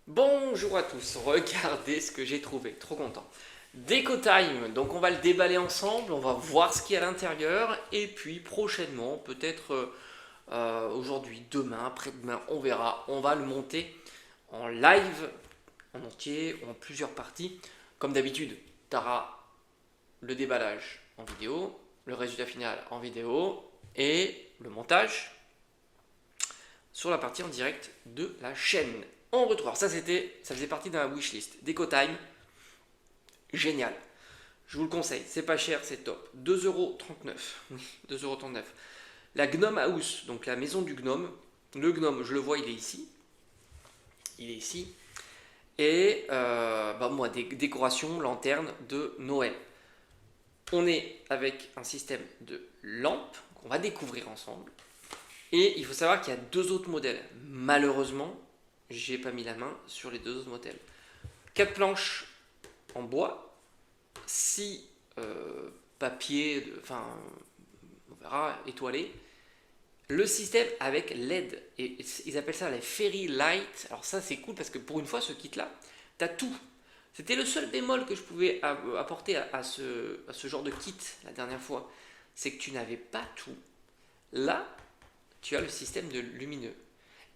Bonjour à tous, regardez ce que j'ai trouvé, trop content. Déco Time, donc on va le déballer ensemble, on va voir ce qu'il y a à l'intérieur, et puis prochainement, peut-être aujourd'hui, demain, après-demain, on verra, on va le monter en live, en entier, ou en plusieurs parties. Comme d'habitude, tu auras le déballage en vidéo, le résultat final en vidéo, et le montage sur la partie en direct de la chaîne. On retrouve. Ça faisait partie de ma wishlist. Déco Time, génial. Je vous le conseille, c'est pas cher, c'est top. 2,39 €. Oui, 2,39 €. La Gnome House, donc la maison du gnome. Le gnome, je le vois, il est ici. Il est ici. Et moi, des décorations, lanternes de Noël. On est avec un système de lampes qu'on va découvrir ensemble. Et il faut savoir qu'il y a deux autres modèles. Malheureusement, j'ai pas mis la main sur les deux autres modèles. 4 planches en bois, 6 papiers, enfin, on verra, étoilés. Le système avec LED, et ils appellent ça les Fairy Light. Alors ça c'est cool parce que pour une fois ce kit là, t'as tout. C'était le seul bémol que je pouvais apporter à ce genre de kit la dernière fois. C'est que tu n'avais pas tout. Là, tu as le système de lumineux.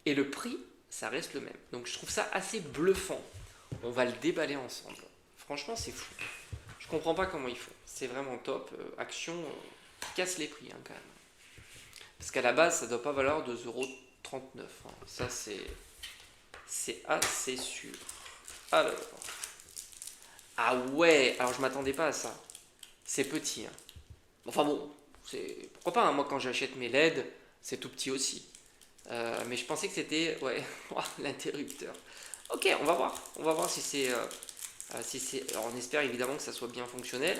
Et le prix, ça reste le même. Donc je trouve ça assez bluffant. On va le déballer ensemble. Franchement, c'est fou. Je comprends pas comment ils font. C'est vraiment top. Action casse les prix quand même. Parce qu'à la base, ça doit pas valoir 2,39 €. Ça, c'est assez sûr. Alors. Ah ouais, alors je m'attendais pas à ça. C'est petit. Hein. Enfin bon, pourquoi pas, hein. Moi, quand j'achète mes LED, c'est tout petit aussi. Mais je pensais que c'était... Ouais, l'interrupteur. Ok, on va voir. On va voir si c'est... alors on espère évidemment que ça soit bien fonctionnel.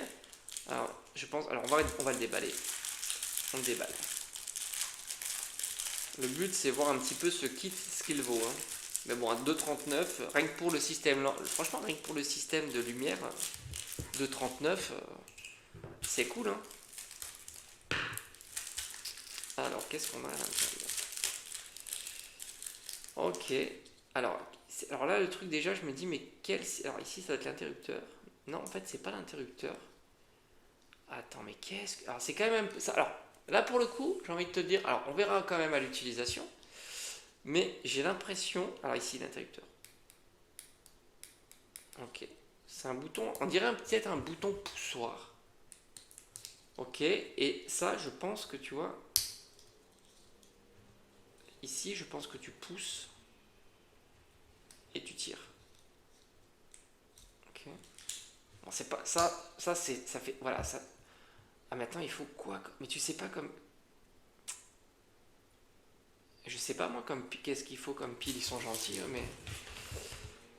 Alors, je pense... Alors, on va le déballer. On le déballe. Le but, c'est voir un petit peu ce kit, ce qu'il vaut. Hein. Mais bon, à 2,39, rien que pour le système... Franchement, rien que pour le système de lumière, 2,39, c'est cool, hein. Alors, qu'est-ce qu'on a à l'intérieur? Ok. Alors là, le truc déjà, je me dis, mais quel... Alors ici, ça doit être l'interrupteur. Non, en fait, c'est pas l'interrupteur. Attends, mais qu'est-ce que... Alors, c'est quand même... Ça... Alors, là, pour le coup, j'ai envie de te dire... Alors, on verra quand même à l'utilisation. Mais j'ai l'impression... Alors ici, l'interrupteur. Ok. C'est un bouton... On dirait peut-être un bouton poussoir. Ok. Et ça, je pense que tu vois... Ici, je pense que tu pousses et tu tires. Ok. Bon, c'est pas ça c'est ça fait voilà ça. Ah maintenant il faut quoi? Mais tu sais pas comme je sais pas moi comme qu'est-ce qu'il faut comme pile, ils sont gentils hein, mais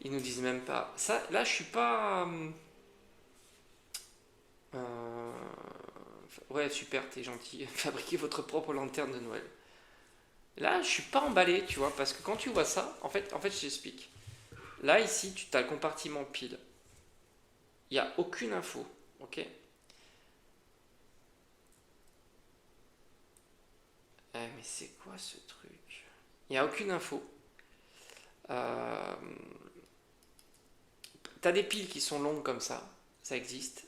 ils nous disent même pas. Ça là je suis pas euh, ouais super t'es gentil fabriquez votre propre lanterne de Noël. Là je suis pas emballé tu vois parce que quand tu vois ça en fait je t'explique. Là ici tu as le compartiment pile. Il n'y a aucune info, ok. Mais c'est quoi ce truc? Il n'y a aucune info. Euh, T'as des piles qui sont longues comme ça existe.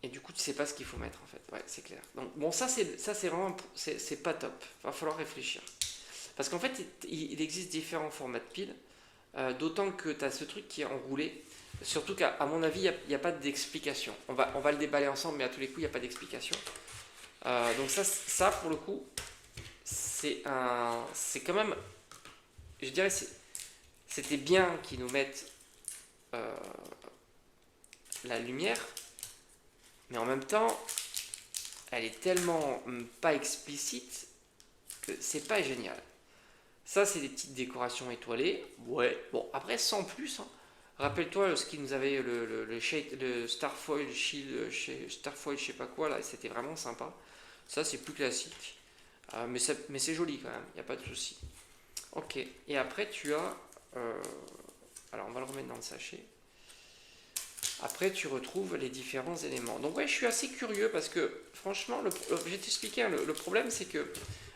Et du coup, tu sais pas ce qu'il faut mettre en fait. Ouais, c'est clair. Donc bon, ça c'est vraiment c'est pas top. Va falloir réfléchir. Parce qu'en fait, il existe différents formats de piles. D'autant que tu as ce truc qui est enroulé. Surtout qu'à mon avis, il n'y a pas d'explication. On va le déballer ensemble, mais à tous les coups, il n'y a pas d'explication. Donc ça, pour le coup, c'est quand même, je dirais, c'était bien qu'ils nous mettent euh, la lumière, mais en même temps, elle est tellement pas explicite que c'est pas génial. Ça, c'est des petites décorations étoilées. Ouais. Bon, après, sans plus. Hein. Rappelle-toi ce qui nous avait le Starfoil Shield, Starfoil, je sais pas quoi là, c'était vraiment sympa. Ça, c'est plus classique. Mais c'est joli quand même, il n'y a pas de souci. Ok. Et après, tu as. Alors, on va le remettre dans le sachet. Après, tu retrouves les différents éléments. Donc, ouais, je suis assez curieux parce que, franchement, je vais t'expliquer. Hein, le problème, c'est que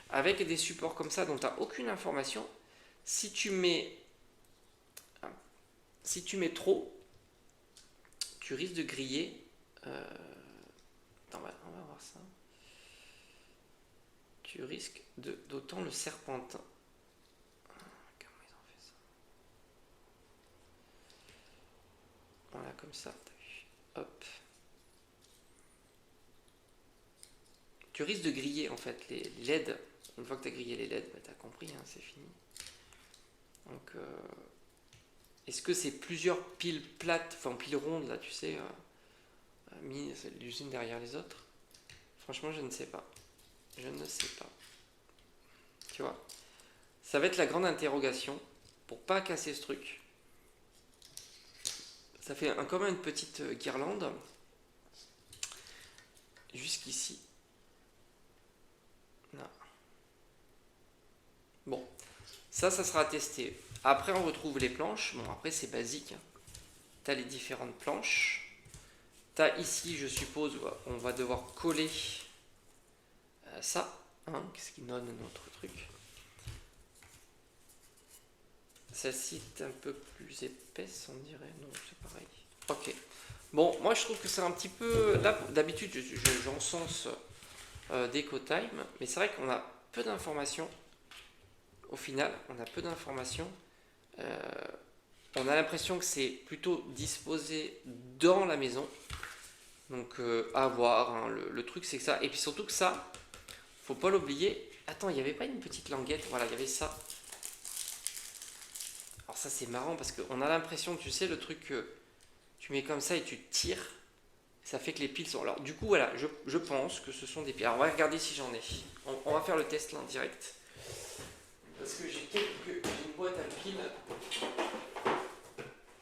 avec des supports comme ça dont tu n'as aucune information, Si tu mets trop, tu risques de griller. Attends, on va voir ça. Tu risques d'autant le serpentin. Comment ils ont fait ça? Voilà, comme ça. Hop. Tu risques de griller en fait les LED. Une fois que tu as grillé les LED, bah, tu as compris, hein, c'est fini. Donc, est-ce que c'est plusieurs piles plates, enfin piles rondes là, tu sais, mis les unes derrière les autres? Franchement, je ne sais pas. Je ne sais pas. Tu vois, ça va être la grande interrogation pour pas casser ce truc. Ça fait comme une petite guirlande jusqu'ici. Là. Bon, ça sera à tester. Après, on retrouve les planches. Bon, après, c'est basique. Tu as les différentes planches. Tu as ici, je suppose, on va devoir coller ça. Hein, qu'est-ce qui donne notre truc? Celle-ci est un peu plus épaisse, on dirait. Non, c'est pareil. Ok. Bon, moi, je trouve que c'est un petit peu... Là, d'habitude, j'encense DecoTime. Mais c'est vrai qu'on a peu d'informations. Au final, on a peu d'informations. On a l'impression que c'est plutôt disposé dans la maison. Donc à voir, hein. Le truc c'est que ça. Et puis surtout que ça, faut pas l'oublier. Attends, il n'y avait pas une petite languette? Voilà, il y avait ça. Alors ça c'est marrant parce qu'on a l'impression, tu sais, le truc que tu mets comme ça et tu tires. Ça fait que les piles sont... Alors du coup, voilà, je pense que ce sont des piles. Alors on va regarder si j'en ai. On va faire le test là en direct. Parce que j'ai une boîte à piles.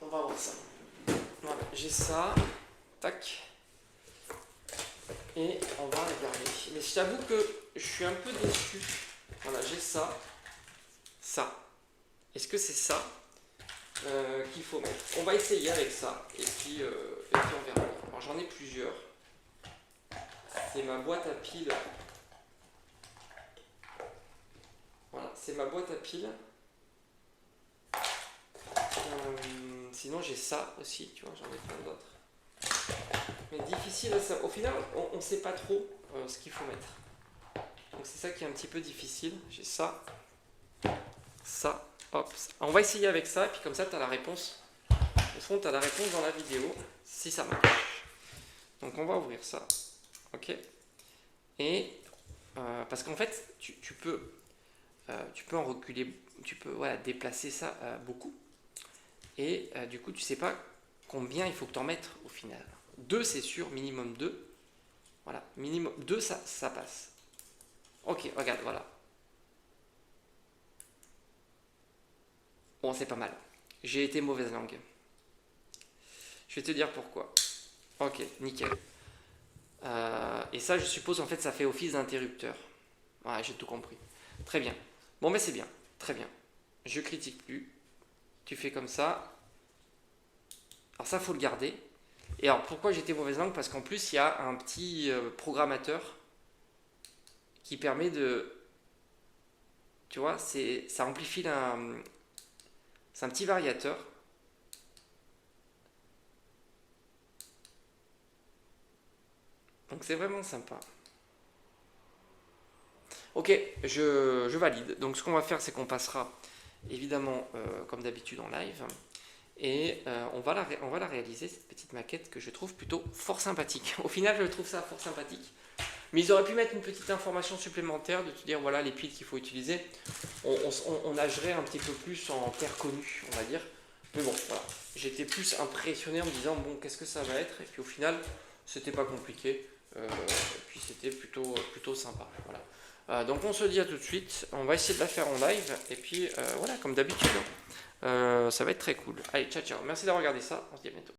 On va voir ça. Voilà, j'ai ça. Tac. Et on va regarder. Mais je t'avoue que je suis un peu déçu. Voilà, j'ai ça. Ça. Est-ce que c'est ça qu'il faut mettre? On va essayer avec ça. Et puis on verra. Alors j'en ai plusieurs. C'est ma boîte à piles. Voilà, c'est ma boîte à piles. Sinon j'ai ça aussi, tu vois, j'en ai plein d'autres. Mais difficile à savoir. Au final, on ne sait pas trop ce qu'il faut mettre. Donc c'est ça qui est un petit peu difficile. J'ai ça, ça, hop. On va essayer avec ça, et puis comme ça, tu as la réponse. Au fond, tu as la réponse dans la vidéo, si ça marche. Donc on va ouvrir ça. Ok. Et parce qu'en fait, tu peux en reculer, tu peux déplacer ça beaucoup. Et du coup, tu sais pas combien il faut que tu en mettes au final. 2, c'est sûr, minimum 2. Voilà, minimum 2, ça passe. Ok, regarde, voilà. Bon, c'est pas mal. J'ai été mauvaise langue. Je vais te dire pourquoi. Ok, nickel. Et ça, je suppose, en fait, ça fait office d'interrupteur. Ouais, j'ai tout compris. Très bien. Bon, mais c'est bien. Très bien. Je critique plus. Tu fais comme ça. Alors ça, faut le garder. Et alors, pourquoi j'étais mauvaise langue? Parce qu'en plus, il y a un petit programmateur qui permet de... Tu vois, ça amplifie la... C'est un petit variateur. Donc c'est vraiment sympa. Ok, je valide. Donc ce qu'on va faire, c'est qu'on passera évidemment comme d'habitude en live. Et on va la réaliser, cette petite maquette que je trouve plutôt fort sympathique. Au final, je trouve ça fort sympathique. Mais ils auraient pu mettre une petite information supplémentaire, de te dire voilà les piles qu'il faut utiliser. On nagerait un petit peu plus en terre connue, on va dire. Mais bon, voilà. J'étais plus impressionné en me disant bon, qu'est-ce que ça va être? Et puis au final, c'était pas compliqué. Et puis c'était plutôt sympa. Voilà. Donc on se dit à tout de suite. On va essayer de la faire en live. Et puis voilà, comme d'habitude. Ça va être très cool. Allez, ciao, ciao. Merci d'avoir regardé ça. On se dit à bientôt.